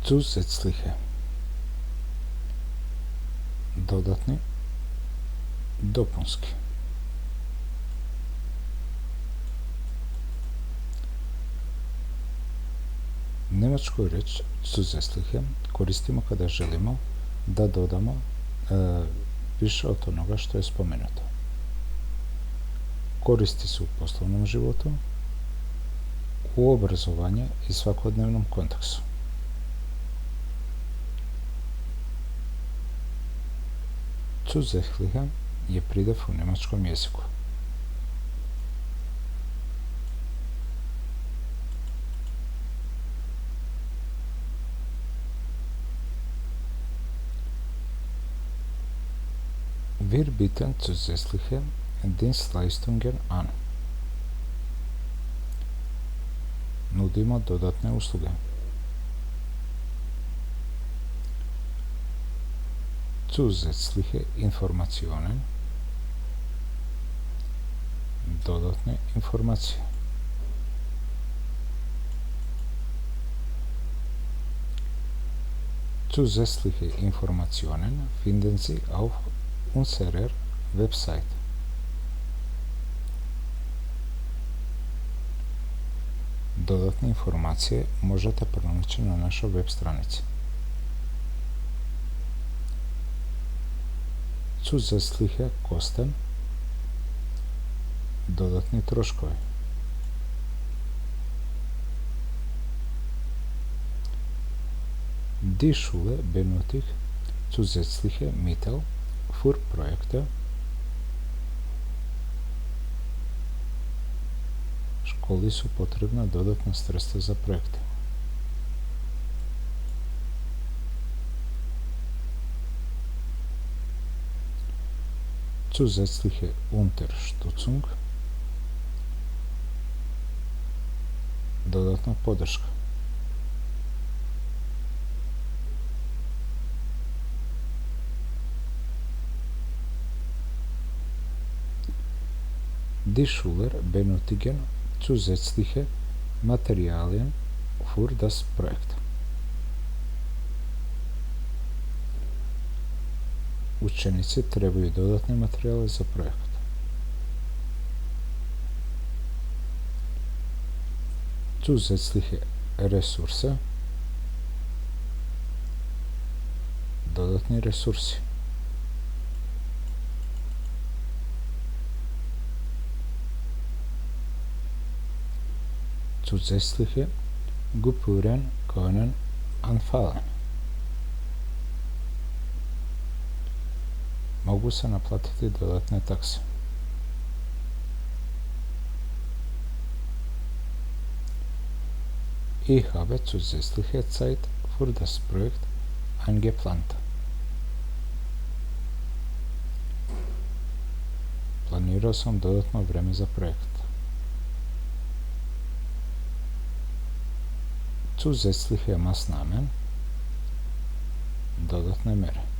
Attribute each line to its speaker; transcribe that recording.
Speaker 1: Zusätzliche. Dodatni, dopunski. Njemačku reč zusätzliche koristimo kada želimo da dodamo više od onoga što je spomenuto. Koristi se u poslovnom životu, u obrazovanje i svakodnevnom kontekstu. Zusätzliche je pridev u njemačkom jeziku. Wir bieten zusätzliche Dienstleistungen an. Nudimo dodatne usluge. Zusätzliche Informationen. Dodatne informacije. Zusätzliche Informationen finden Sie auf unserer Website. Dodatne informacije možete pronaći na našoj web stranici. Zusätzliche Kosten. Dodatni troškovi. Die Schule benötigt zusätzliche Mittel für Projekte. Školi su potrebna dodatna sredstva za projekte. Zusätzliche Unterstützung. Dodatna podrška. Die Schüler benötigen zusätzliche Materialien für das Projekt. Učenici trebaju dodatne materijale za projekt. Zusätzliche Resurse. Dodatni resursi. Zusätzliche Gebühren können anfallen. Mogu se naplatiti dodatne takse. Ich habe zusätzliche Zeit für das Projekt eingeplant. Planirao sam dodatno vreme za projekt. Zusätzliche Maßnahmen. Dodatne mere.